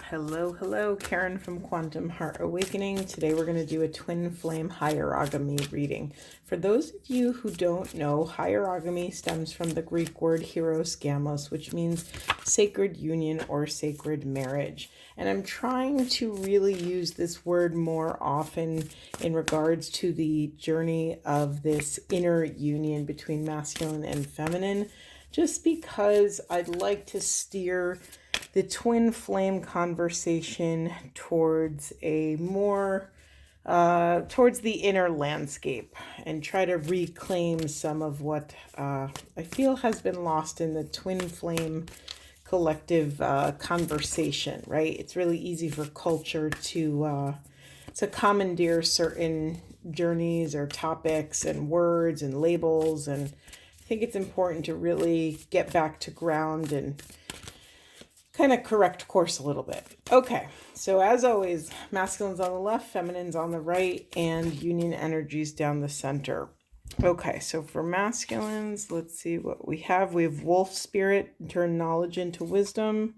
Hello, Karen from Quantum Heart Awakening. Today we're going to do a twin flame hierogamy reading. For those of you who don't know, hierogamy stems from the Greek word hierogamos, which means sacred union or sacred marriage. And I'm trying to really use this word more often in regards to the journey of this inner union between masculine and feminine, just because I'd like to steer the twin flame conversation towards a more towards the inner landscape and try to reclaim some of what I feel has been lost in the twin flame collective conversation, right? It's really easy for culture to commandeer certain journeys or topics and words and labels, and I think it's important to really get back to ground and kind of correct course a little bit. Okay, so as always, masculine's on the left, feminine's on the right, and union energies down the center. Okay, so for masculines, let's see what we have. We have wolf spirit, turn knowledge into wisdom,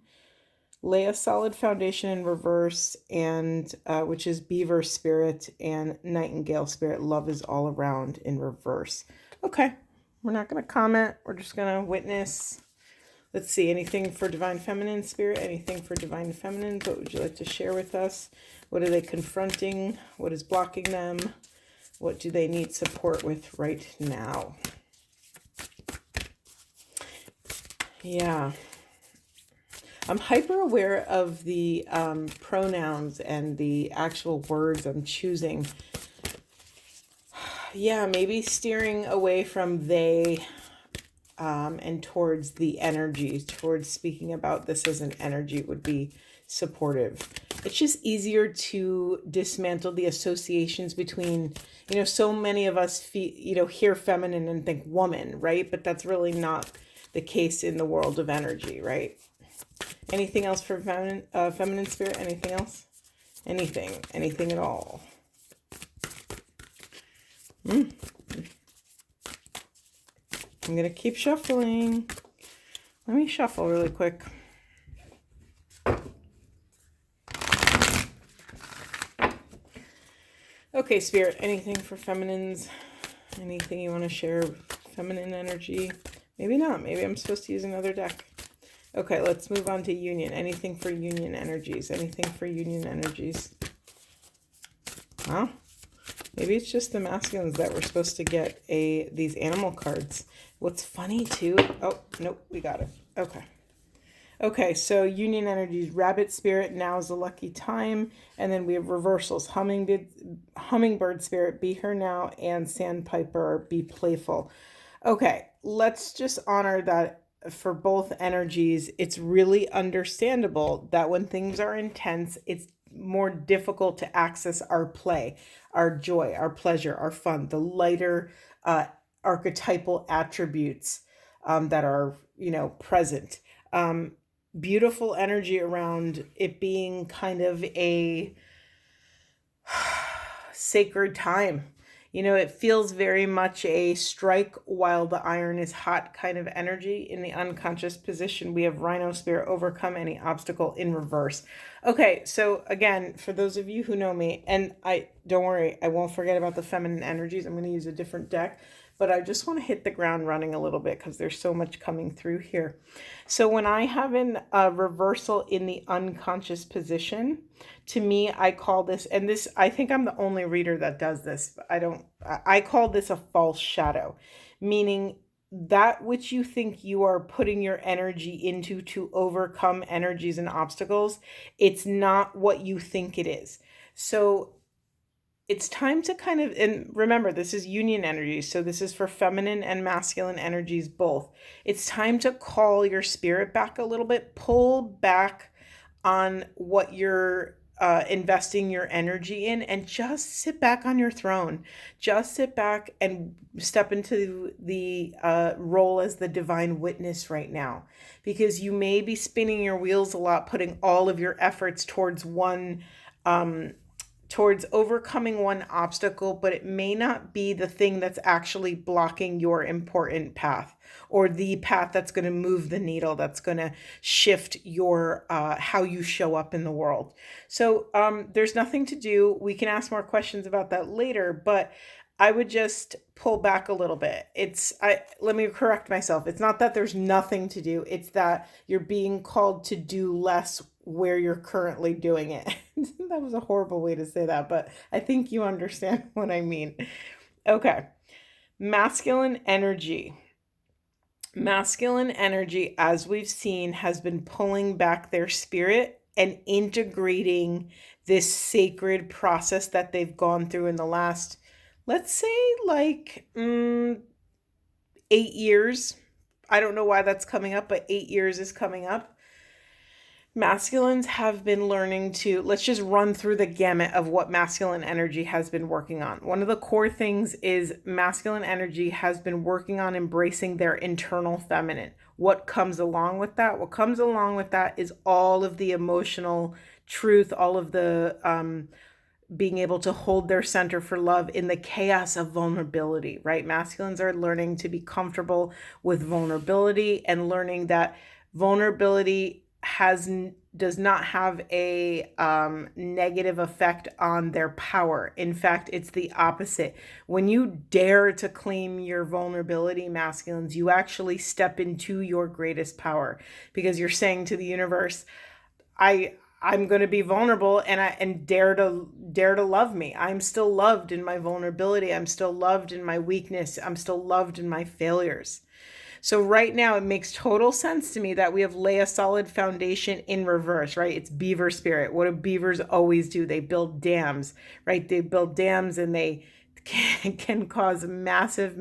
lay a solid foundation in reverse, and which is beaver spirit, and nightingale spirit, love is all around in reverse. Okay, we're not going to comment. We're just going to witness. Let's see, anything for Divine Feminine Spirit, anything for Divine Feminine? What would you like to share with us? What are they confronting? What is blocking them? What do they need support with right now? Yeah. I'm hyper aware of the pronouns and the actual words I'm choosing. Yeah, maybe steering away from they, and towards the energy, towards speaking about this as an energy would be supportive. It's just easier to dismantle the associations between, so many of us hear feminine and think woman, right? But that's really not the case in the world of energy, right? Anything else for feminine spirit? Anything else? Anything at all? I'm going to keep shuffling. Let me shuffle really quick. Okay, Spirit, anything for feminines? Anything you want to share? Feminine energy? Maybe not. Maybe I'm supposed to use another deck. Okay, let's move on to union. Anything for union energies? Anything for union energies? Well, maybe it's just the masculines that we're supposed to get these animal cards. What's funny too, oh, nope, we got it. Okay, so union energies, rabbit spirit, now is the lucky time. And then we have reversals, hummingbird spirit, be her now, and sandpiper, be playful. Okay, let's just honor that for both energies. It's really understandable that when things are intense, it's more difficult to access our play, our joy, our pleasure, our fun, the lighter archetypal attributes that are, present. Beautiful energy around it being kind of a sacred time. It feels very much a strike while the iron is hot kind of energy. In the unconscious position, we have rhino spirit, overcome any obstacle in reverse. Okay, so again, for those of you who know me, and don't worry, I won't forget about the feminine energies. I'm going to use a different deck, but I just want to hit the ground running a little bit because there's so much coming through here. So when I have a reversal in the unconscious position, to me, I call this, and this, I think I'm the only reader that does this. I call this a false shadow, meaning that which you think you are putting your energy into to overcome energies and obstacles, it's not what you think it is. So it's time to kind of, and remember, this is union energy, so this is for feminine and masculine energies both. It's time to call your spirit back a little bit, pull back on what you're investing your energy in, and just sit back on your throne. Just sit back and step into the role as the divine witness right now, because you may be spinning your wheels a lot, putting all of your efforts towards one towards overcoming one obstacle, but it may not be the thing that's actually blocking your important path, or the path that's going to move the needle, that's going to shift your how you show up in the world. So there's nothing to do. We can ask more questions about that later, but I would just pull back a little bit. Let me correct myself. It's not that there's nothing to do. It's that you're being called to do less where you're currently doing it. That was a horrible way to say that, but I think you understand what I mean. Okay. Masculine energy. Masculine energy, as we've seen, has been pulling back their spirit and integrating this sacred process that they've gone through in the last, let's say, like 8 years. I don't know why that's coming up, but 8 years is coming up. Masculines have been learning to, let's just run through the gamut of what masculine energy has been working on. One of the core things is masculine energy has been working on embracing their internal feminine. What comes along with that? What comes along with that is all of the emotional truth, all of the being able to hold their center for love in the chaos of vulnerability, right? Masculines are learning to be comfortable with vulnerability and learning that vulnerability does not have a negative effect on their power. In fact, it's the opposite. When you dare to claim your vulnerability, masculines, you actually step into your greatest power, because you're saying to the universe, I'm going to be vulnerable and dare to love me. I'm still loved in my vulnerability. I'm still loved in my weakness. I'm still loved in my failures. So right now it makes total sense to me that we have lay a solid foundation in reverse, right? It's beaver spirit. What do beavers always do? They build dams, right? They build dams and they can cause massive,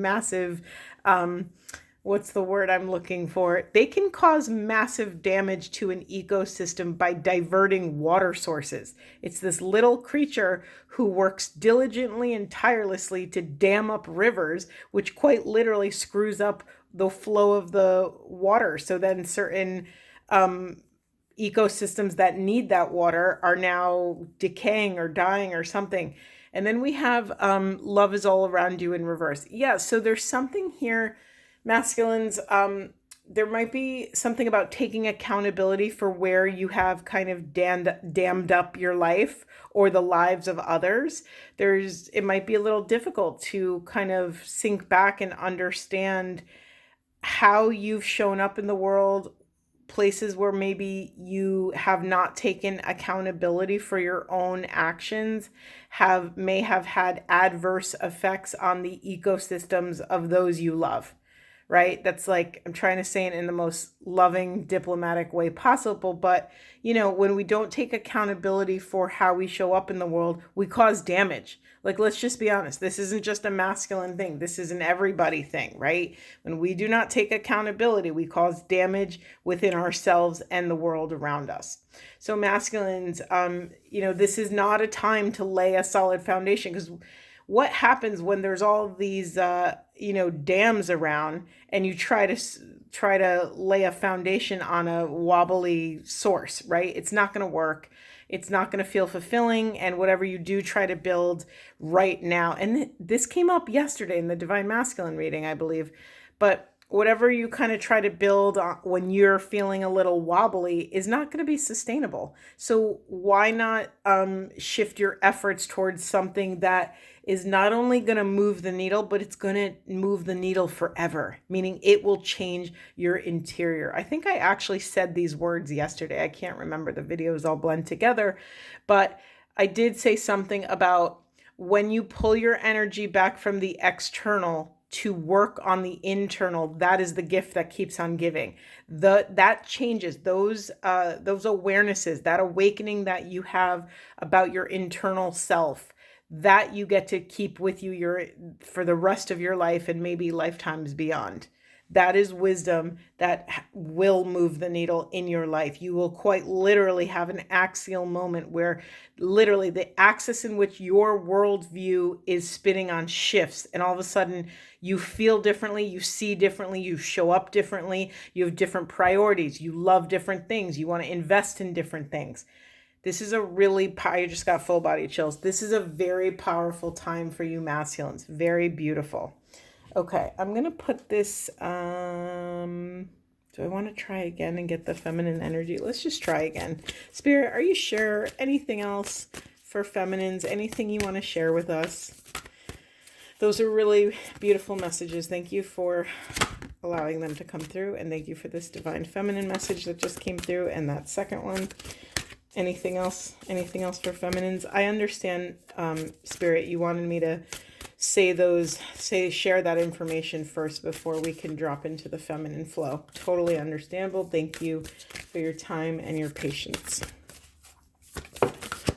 what's the word I'm looking for? They can cause massive damage to an ecosystem by diverting water sources. It's this little creature who works diligently and tirelessly to dam up rivers, which quite literally screws up the flow of the water. So then certain ecosystems that need that water are now decaying or dying or something. And then we have love is all around you in reverse. Yeah, so there's something here, masculines. There might be something about taking accountability for where you have kind of dammed up your life or the lives of others. It might be a little difficult to kind of sink back and understand how you've shown up in the world, places where maybe you have not taken accountability for your own actions may have had adverse effects on the ecosystems of those you love, right? That's like, I'm trying to say it in the most loving, diplomatic way possible, but when we don't take accountability for how we show up in the world, we cause damage. Like, let's just be honest. This isn't just a masculine thing. This is an everybody thing, right? When we do not take accountability, we cause damage within ourselves and the world around us. So masculines, this is not a time to lay a solid foundation, because what happens when there's all these, dams around and you try to lay a foundation on a wobbly source, right? It's not going to work. It's not going to feel fulfilling. And whatever you do try to build right now, and this came up yesterday in the Divine Masculine reading, I believe, but whatever you kind of try to build when you're feeling a little wobbly is not going to be sustainable. So why not shift your efforts towards something that is not only going to move the needle, but it's going to move the needle forever, meaning it will change your interior. I think I actually said these words yesterday. I can't remember. The videos all blend together, but I did say something about when you pull your energy back from the external to work on the internal, that is the gift that keeps on giving. That changes those awarenesses, that awakening that you have about your internal self, that you get to keep with you for the rest of your life and maybe lifetimes beyond. That is wisdom that will move the needle in your life. You will quite literally have an axial moment where literally the axis in which your worldview is spinning on shifts. And all of a sudden you feel differently, you see differently, you show up differently, you have different priorities, you love different things, you want to invest in different things. This is a really, I just got full body chills. This is a very powerful time for you masculines. Very beautiful. Okay, I'm going to put this, do I want to try again and get the feminine energy? Let's just try again. Spirit, are you sure? Anything else for feminines? Anything you want to share with us? Those are really beautiful messages. Thank you for allowing them to come through. And thank you for this divine feminine message that just came through. And that second one. Anything else? Anything else for feminines? I understand, Spirit, you wanted me to share that information first before we can drop into the feminine flow. Totally understandable. Thank you for your time and your patience.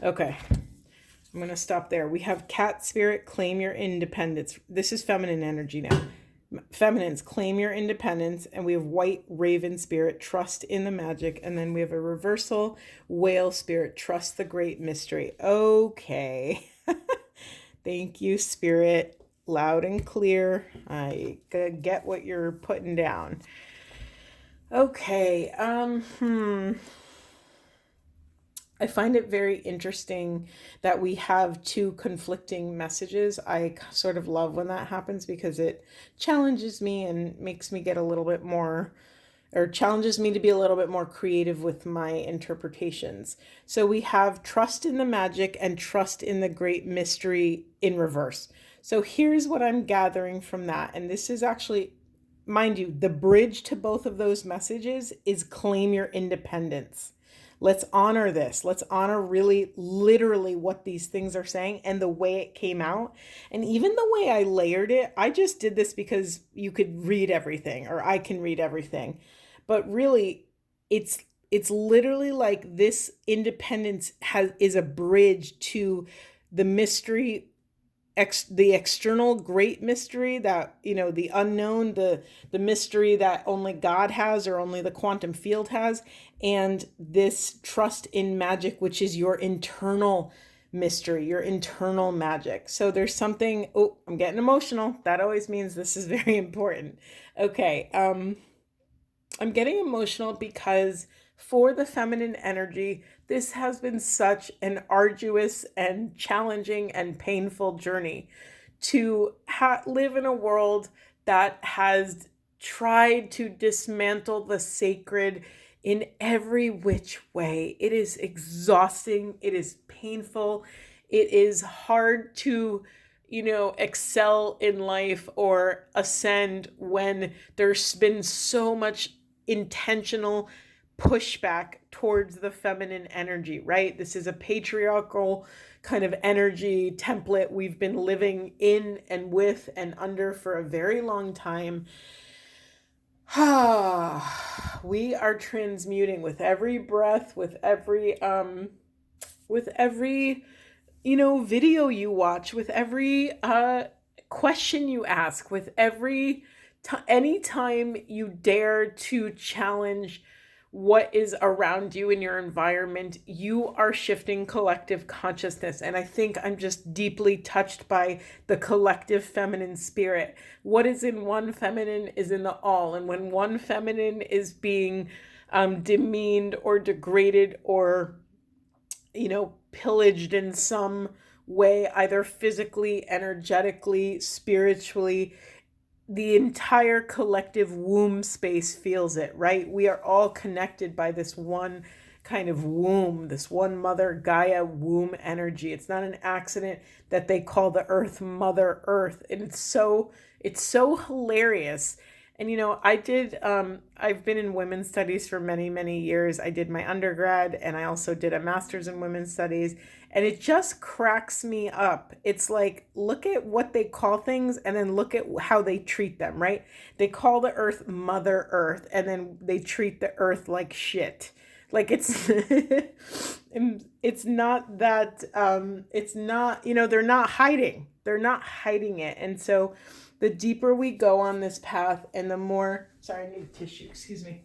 Okay. I'm going to stop there. We have Cat Spirit, claim your independence. This is feminine energy now. Feminines, claim your independence. And we have White Raven Spirit, trust in the magic. And then we have a reversal Whale Spirit, trust the great mystery. Okay. Thank you, Spirit. Loud and clear. I get what you're putting down. Okay. I find it very interesting that we have two conflicting messages. I sort of love when that happens because it challenges me and makes me get a little bit more, or challenges me to be a little bit more creative with my interpretations. So we have trust in the magic and trust in the great mystery in reverse. So here's what I'm gathering from that. And this is actually, mind you, the bridge to both of those messages is claim your independence. Let's honor this. Let's honor really literally what these things are saying and the way it came out. And even the way I layered it, I just did this because you could read everything, or I can read everything. But really, it's literally like this independence is a bridge to the mystery, the external great mystery that, the unknown, the mystery that only God has or only the quantum field has, and this trust in magic, which is your internal mystery, your internal magic. So there's something, I'm getting emotional. That always means this is very important. Okay. I'm getting emotional because for the feminine energy, this has been such an arduous and challenging and painful journey to live in a world that has tried to dismantle the sacred in every which way. It is exhausting. It is painful. It is hard to, excel in life or ascend when there's been so much intentional pushback towards the feminine energy, right? This is a patriarchal kind of energy template we've been living in and with and under for a very long time. We are transmuting with every breath, with every video you watch, with every question you ask, with every anytime you dare to challenge what is around you in your environment, you are shifting collective consciousness. And I think I'm just deeply touched by the collective feminine spirit. What is in one feminine is in the all. And when one feminine is being demeaned or degraded or, pillaged in some way, either physically, energetically, spiritually, the entire collective womb space feels it, right? We are all connected by this one kind of womb, this one mother Gaia womb energy. It's not an accident that they call the earth Mother Earth. And it's so hilarious. And, I've been in women's studies for many, many years. I did my undergrad and I also did a master's in women's studies. And it just cracks me up. It's like, look at what they call things and then look at how they treat them, right? They call the earth Mother Earth and then they treat the earth like shit. Like it's not that, it's not, they're not hiding. They're not hiding it. And so the deeper we go on this path and the more, sorry, I need a tissue, excuse me.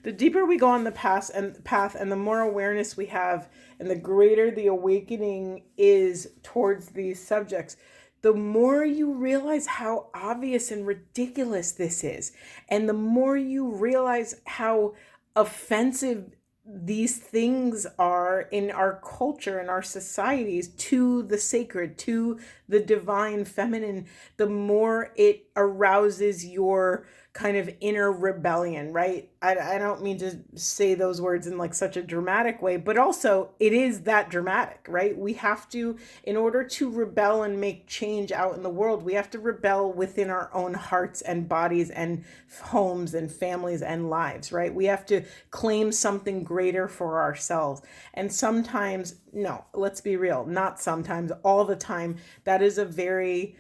The deeper we go on the path and the more awareness we have and the greater the awakening is towards these subjects, the more you realize how obvious and ridiculous this is. And the more you realize how offensive these things are in our culture, in our societies, to the sacred, to the divine feminine, the more it arouses your kind of inner rebellion, right? I don't mean to say those words in like such a dramatic way, but also it is that dramatic, right? We have to, in order to rebel and make change out in the world, we have to rebel within our own hearts and bodies and homes and families and lives, right? We have to claim something greater for ourselves. And sometimes, no, let's be real, not sometimes, all the time, that is a very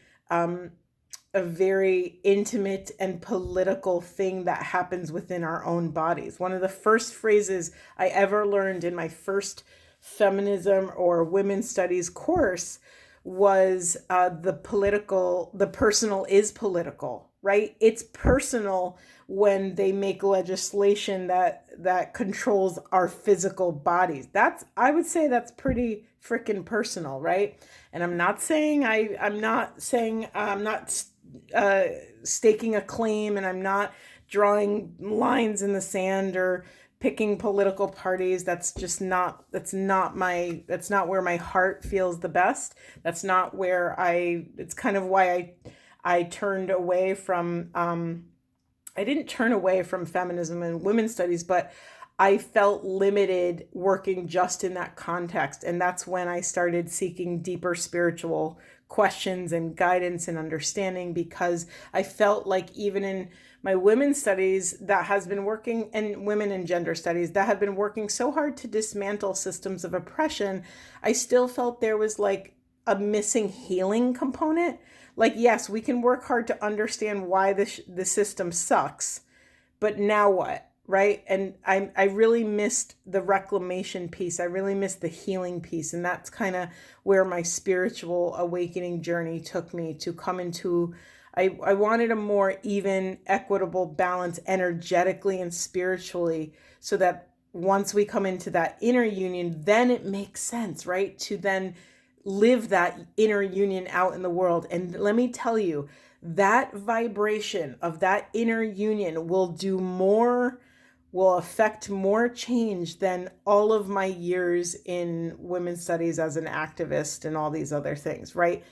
intimate and political thing that happens within our own bodies. One of the first phrases I ever learned in my first feminism or women's studies course was the personal is political, right? It's personal when they make legislation that controls our physical bodies. I would say that's pretty freaking personal, right? And I'm not saying I'm not staking a claim, and I'm not drawing lines in the sand or picking political parties. That's not where my heart feels the best. That's not where it's kind of why I turned away from, I didn't turn away from feminism and women's studies, but I felt limited working just in that context. And that's when I started seeking deeper spiritual questions and guidance and understanding, because I felt like even in my women's studies that has been working, and women and gender studies that have been working so hard to dismantle systems of oppression, I still felt there was like a missing healing component. Like, yes, we can work hard to understand why the system sucks, but now what? Right? And I really missed the reclamation piece. I really missed the healing piece. And that's kind of where my spiritual awakening journey took me to come into. I wanted a more even, equitable balance energetically and spiritually, so that once we come into that inner union, then it makes sense, right? To then live that inner union out in the world. And let me tell you, that vibration of that inner union will affect more change than all of my years in women's studies as an activist and all these other things, right?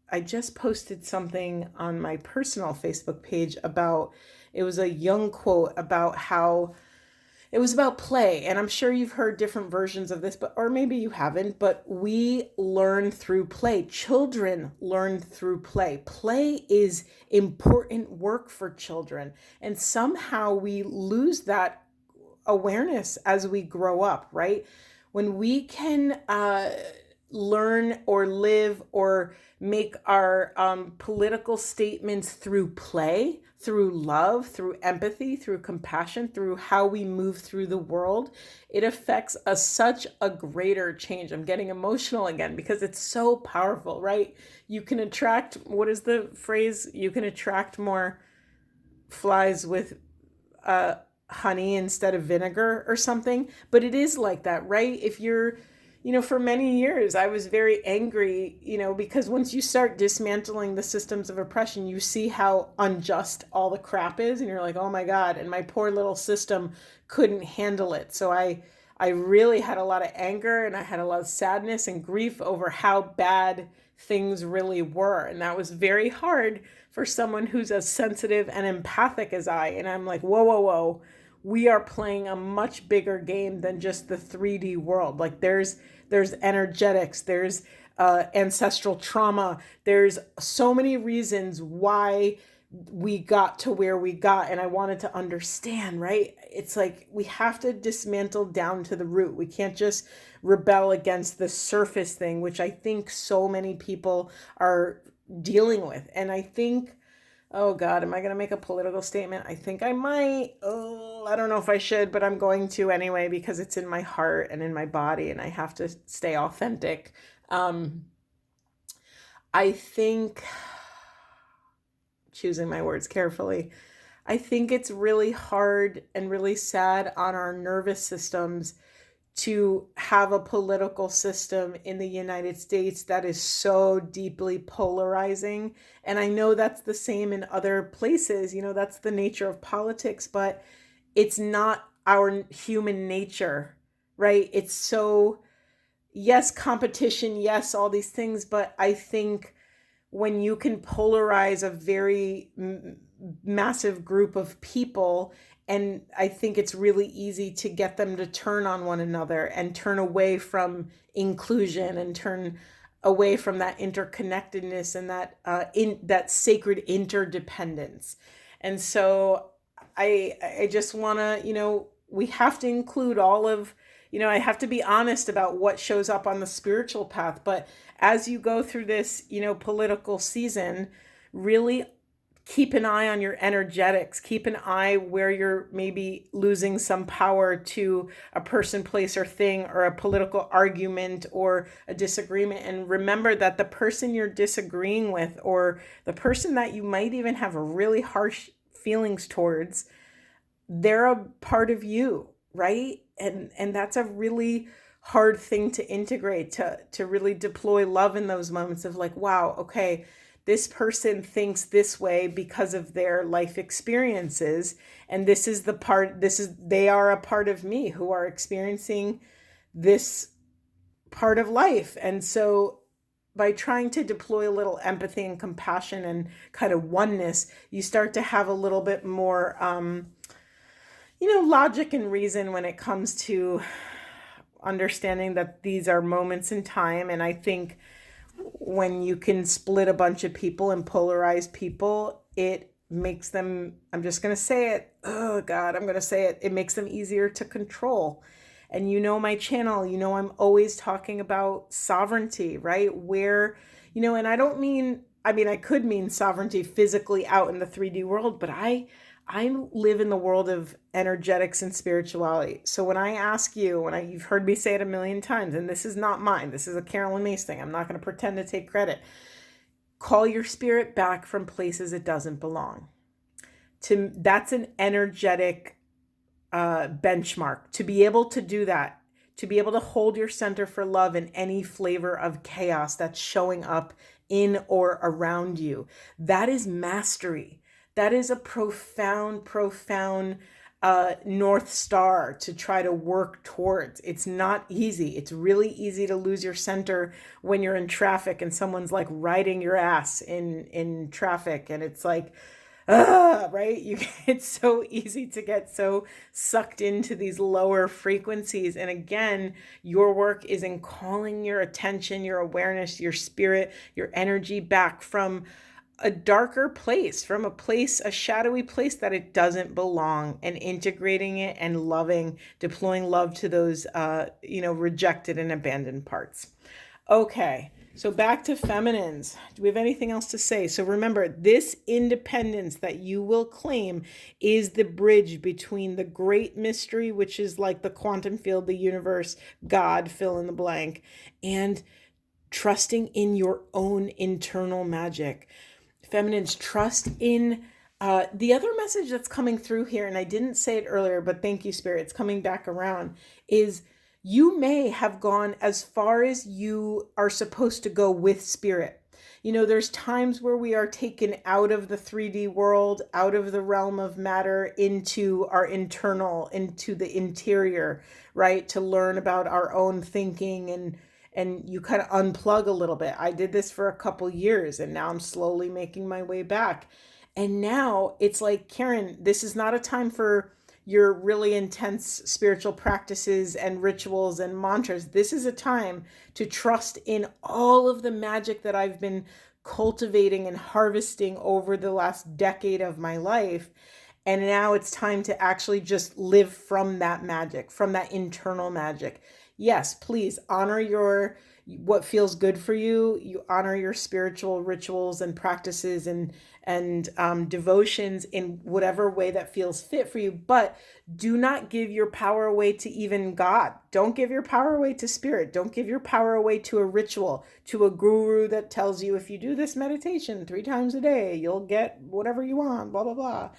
I just posted something on my personal Facebook page about, it was a young quote about how it was about play. And I'm sure you've heard different versions of this, or maybe you haven't, but we learn through play. Children learn through play. Play is important work for children. And somehow we lose that awareness as we grow up, right? When we can learn or live or make our political statements through play, through love, through empathy, through compassion, through how we move through the world, it affects such a greater change. I'm getting emotional again because it's so powerful, right? You can attract, what is the phrase? You can attract more flies with honey instead of vinegar or something. But it is like that, right? If you're, for many years, I was very angry, because once you start dismantling the systems of oppression, you see how unjust all the crap is. And you're like, oh my God. And my poor little system couldn't handle it. So I really had a lot of anger, and I had a lot of sadness and grief over how bad things really were. And that was very hard for someone who's as sensitive and empathic as I. And I'm like, whoa, whoa, whoa. We are playing a much bigger game than just the 3D world. Like there's energetics, there's ancestral trauma. There's so many reasons why we got to where we got. And I wanted to understand, right? It's like we have to dismantle down to the root. We can't just rebel against the surface thing, which I think so many people are dealing with. And I think, oh God, am I going to make a political statement? I think I might. Oh, I don't know if I should, but I'm going to anyway, because it's in my heart and in my body, and I have to stay authentic. I think, choosing my words carefully, I think it's really hard and really sad on our nervous systems to have a political system in the United States that is so deeply polarizing. And I know that's the same in other places, that's the nature of politics, but it's not our human nature, right? It's so, yes, competition, yes, all these things, but I think when you can polarize a very massive group of people, and I think it's really easy to get them to turn on one another and turn away from inclusion and turn away from that interconnectedness and that sacred interdependence. And so I just want to, we have to include all of, I have to be honest about what shows up on the spiritual path. But as you go through this, political season, really keep an eye on your energetics. Keep an eye where you're maybe losing some power to a person, place, or thing, or a political argument or a disagreement. And remember that the person you're disagreeing with, or the person that you might even have a really harsh feelings towards, they're a part of you, right? And that's a really hard thing to integrate, to really deploy love in those moments of like, wow, okay, this person thinks this way because of their life experiences, and they are a part of me who are experiencing this part of life. And so by trying to deploy a little empathy and compassion and kind of oneness, you start to have a little bit more logic and reason when it comes to understanding that these are moments in time. And I think when you can split a bunch of people and polarize people, it makes them, I'm just going to say it. Oh God, I'm going to say it. It makes them easier to control. And my channel, I'm always talking about sovereignty, right? Where, and I don't mean, I could mean sovereignty physically out in the 3D world, but I live in the world of energetics and spirituality. So when I ask you, you've heard me say it a million times, and this is not mine, this is a Carolyn Mace thing, I'm not going to pretend to take credit. Call your spirit back from places it doesn't belong. That's an energetic benchmark. To be able to do that, to be able to hold your center for love in any flavor of chaos that's showing up in or around you, that is mastery. That is a profound North Star to try to work towards. It's not easy. It's really easy to lose your center when you're in traffic and someone's like riding your ass in traffic. And it's like, right? It's so easy to get so sucked into these lower frequencies. And again, your work is in calling your attention, your awareness, your spirit, your energy back from a darker place, from a shadowy place that it doesn't belong, and integrating it and deploying love to those, rejected and abandoned parts. Okay. So back to feminines. Do we have anything else to say? So remember, this independence that you will claim is the bridge between the great mystery, which is like the quantum field, the universe, God, fill in the blank, and trusting in your own internal magic. Feminines, trust in the other message that's coming through here, and I didn't say it earlier, but thank you, Spirit, it's coming back around, is you may have gone as far as you are supposed to go with Spirit. There's times where we are taken out of the 3D world, out of the realm of matter, into our internal, into the interior, right? To learn about our own thinking, and you kind of unplug a little bit. I did this for a couple years, and now I'm slowly making my way back. And now it's like, Karen, this is not a time for your really intense spiritual practices and rituals and mantras. This is a time to trust in all of the magic that I've been cultivating and harvesting over the last decade of my life. And now it's time to actually just live from that magic, from that internal magic. Yes, please honor what feels good for you. You honor your spiritual rituals and practices and devotions in whatever way that feels fit for you. But do not give your power away to even God. Don't give your power away to Spirit. Don't give your power away to a ritual, to a guru that tells you if you do this meditation 3 times a day, you'll get whatever you want, blah, blah, blah.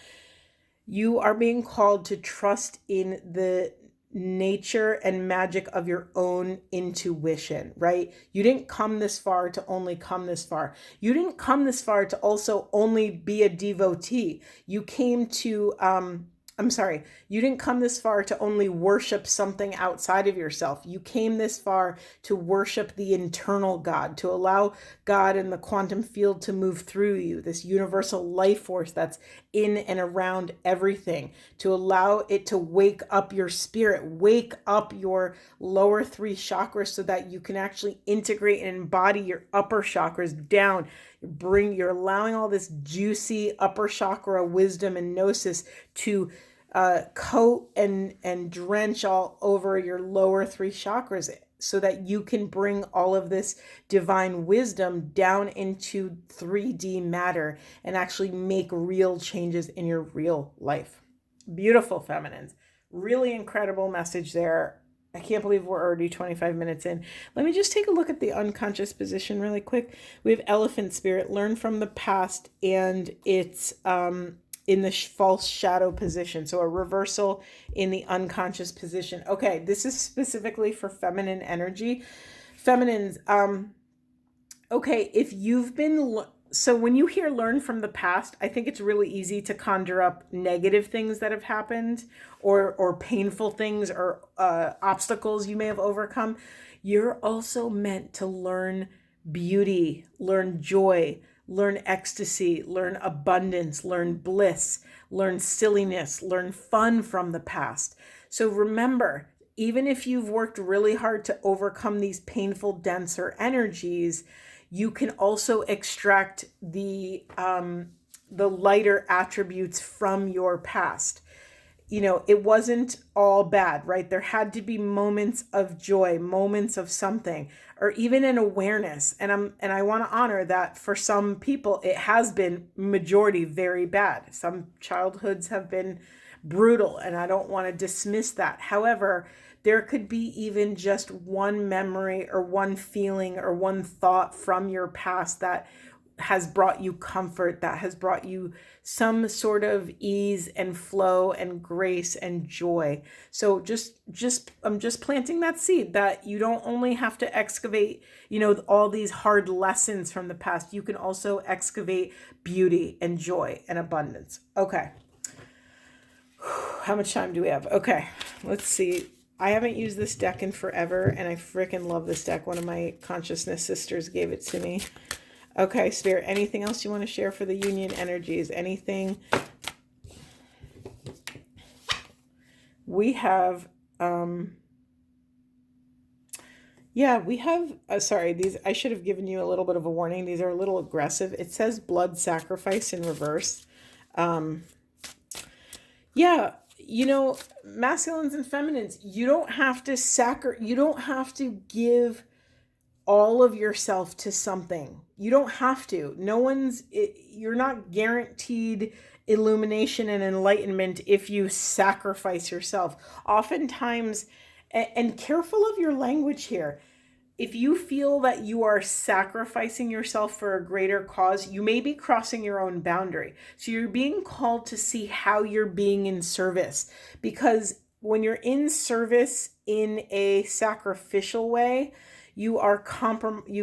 You are being called to trust in the nature and magic of your own intuition, right? You didn't come this far to only come this far. You didn't come this far to also only be a devotee. You came to I'm sorry, you didn't come this far to only worship something outside of yourself. You came this far to worship the internal God, to allow God and the quantum field to move through you, this universal life force that's in and around everything, to allow it to wake up your spirit, wake up your lower 3 chakras so that you can actually integrate and embody your upper chakras down. You're allowing all this juicy upper chakra wisdom and gnosis to coat and drench all over your lower 3 chakras so that you can bring all of this divine wisdom down into 3D matter and actually make real changes in your real life. Beautiful, feminines. Really incredible message there. I can't believe we're already 25 minutes in. Let me just take a look at the unconscious position really quick. We have elephant spirit, learn from the past, and it's in the false shadow position. So a reversal in the unconscious position. Okay, this is specifically for feminine energy. Feminines, okay, if you've been... So when you hear learn from the past, I think it's really easy to conjure up negative things that have happened or painful things or obstacles you may have overcome. You're also meant to learn beauty, learn joy, learn ecstasy, learn abundance, learn bliss, learn silliness, learn fun from the past. So remember, even if you've worked really hard to overcome these painful, denser energies, you can also extract the lighter attributes from your past. You know, it wasn't all bad, right? There had to be moments of joy, moments of something, or even an awareness. And I want to honor that for some people, it has been majority very bad. Some childhoods have been brutal, and I don't want to dismiss that. However, there could be even just one memory or one feeling or one thought from your past that has brought you comfort, that has brought you some sort of ease and flow and grace and joy. So I'm just planting that seed that you don't only have to excavate, all these hard lessons from the past. You can also excavate beauty and joy and abundance. Okay. How much time do we have? Okay, let's see. I haven't used this deck in forever, and I freaking love this deck. One of my consciousness sisters gave it to me. Okay, Spirit, anything else you want to share for the union energies? Anything? We have, sorry, these, I should have given you a little bit of a warning. These are a little aggressive. It says blood sacrifice in reverse. Masculines and feminines, you don't have to give all of yourself to something. You don't have to. You're not guaranteed illumination and enlightenment if you sacrifice yourself. Oftentimes, and careful of your language here, if you feel that you are sacrificing yourself for a greater cause, you may be crossing your own boundary. So you're being called to see how you're being in service. Because when you're in service in a sacrificial way, you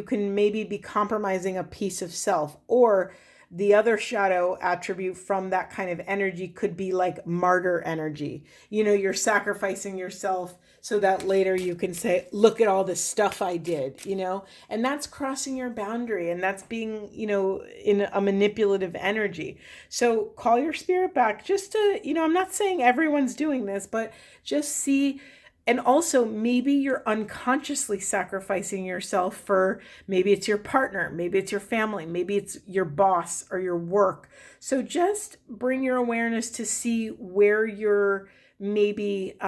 can maybe be compromising a piece of self. Or the other shadow attribute from that kind of energy could be like martyr energy. You're sacrificing yourself so that later you can say, look at all the stuff I did, and that's crossing your boundary, and that's being, in a manipulative energy. So call your spirit back just to, I'm not saying everyone's doing this, but just see. And also, maybe you're unconsciously sacrificing yourself for, maybe it's your partner, maybe it's your family, maybe it's your boss or your work. So just bring your awareness to see where you're maybe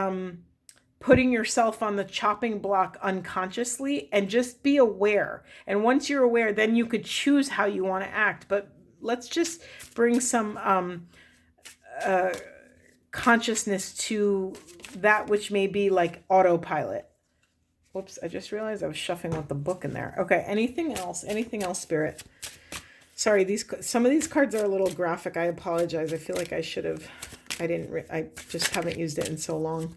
putting yourself on the chopping block unconsciously, and just be aware. And once you're aware, then you could choose how you want to act. But let's just bring some consciousness to that which may be like autopilot. Whoops, I just realized I was shuffling with the book in there. Okay, anything else, Spirit? Sorry, some of these cards are a little graphic. I apologize. I feel like I should have, I just haven't used it in so long.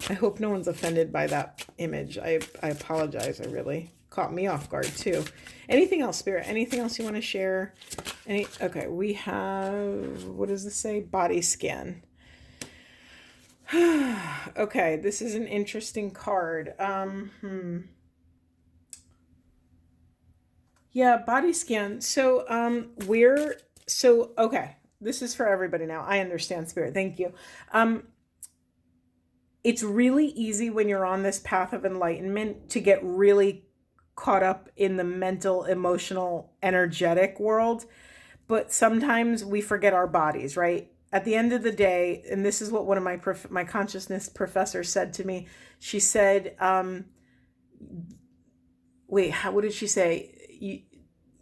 I hope no one's offended by that image. I apologize. I really caught me off guard too. Anything else, Spirit? Anything else you want to share? Okay, we have, what does this say? Body scan. Okay, this is an interesting card. Yeah, body scan. So, okay, this is for everybody now. I understand, Spirit. Thank you. It's really easy when you're on this path of enlightenment to get really caught up in the mental, emotional, energetic world. But sometimes we forget our bodies, right? At the end of the day, and this is what one of my consciousness professors said to me. She said, what did she say?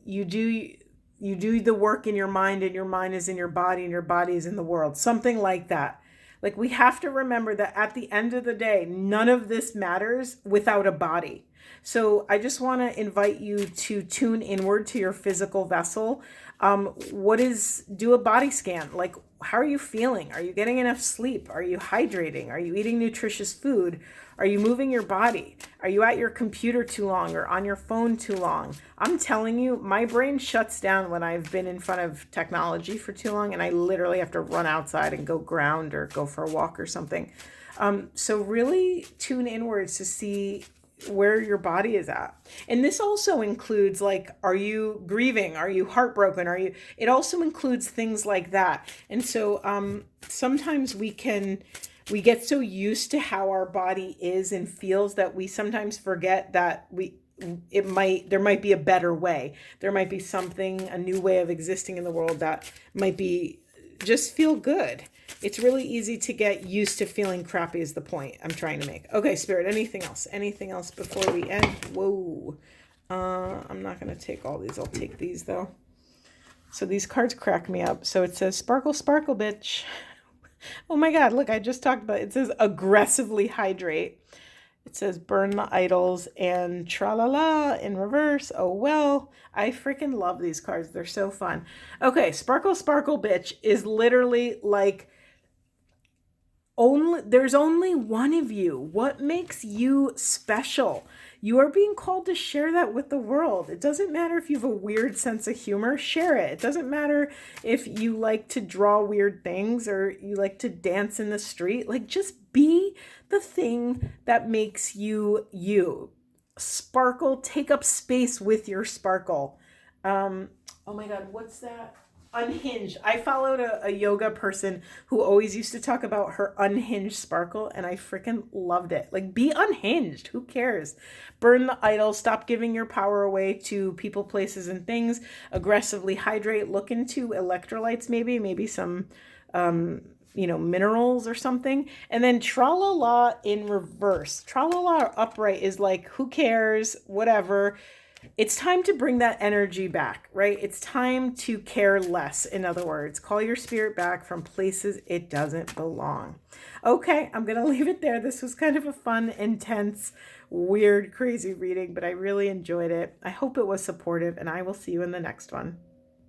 You do the work in your mind, and your mind is in your body, and your body is in the world. Something like that. Like, we have to remember that at the end of the day, none of this matters without a body. So I just want to invite you to tune inward to your physical vessel. Do a body scan. Like, how are you feeling? Are you getting enough sleep? Are you hydrating? Are you eating nutritious food? Are you moving your body? Are you at your computer too long or on your phone too long? I'm telling you, my brain shuts down when I've been in front of technology for too long, and I literally have to run outside and go ground or go for a walk or something. So really tune inwards to see where your body is at. And this also includes, like, are you grieving? Are you heartbroken? It also includes things like that. And so sometimes we get so used to how our body is and feels that we sometimes forget that there might be a better way. There might be a new way of existing in the world that might be just feel good. It's really easy to get used to feeling crappy is the point I'm trying to make. Okay, Spirit, anything else? Anything else before we end? Whoa. I'm not going to take all these. I'll take these, though. So these cards crack me up. So it says, sparkle, sparkle, bitch. Oh my God, look, I just talked about it. It says aggressively hydrate. It says burn the idols and tra-la-la in reverse. Oh, well, I freaking love these cards. They're so fun. Okay, sparkle, sparkle, bitch is literally like, there's only one of you. What makes you special? You are being called to share that with the world. It doesn't matter if you have a weird sense of humor, share it. It doesn't matter if you like to draw weird things or you like to dance in the street. Like, just be the thing that makes you you. Sparkle, take up space with your sparkle. Oh my God, what's that? Unhinged. I followed a yoga person who always used to talk about her unhinged sparkle, and I freaking loved it. Like, be unhinged. Who cares? Burn the idol. Stop giving your power away to people, places, and things. Aggressively hydrate. Look into electrolytes, maybe some minerals or something. And then tra-la-la in reverse. Tra-la-la upright is like, who cares? Whatever. It's time to bring that energy back, right? It's time to care less. In other words, call your spirit back from places it doesn't belong. Okay, I'm going to leave it there. This was kind of a fun, intense, weird, crazy reading, but I really enjoyed it. I hope it was supportive, and I will see you in the next one.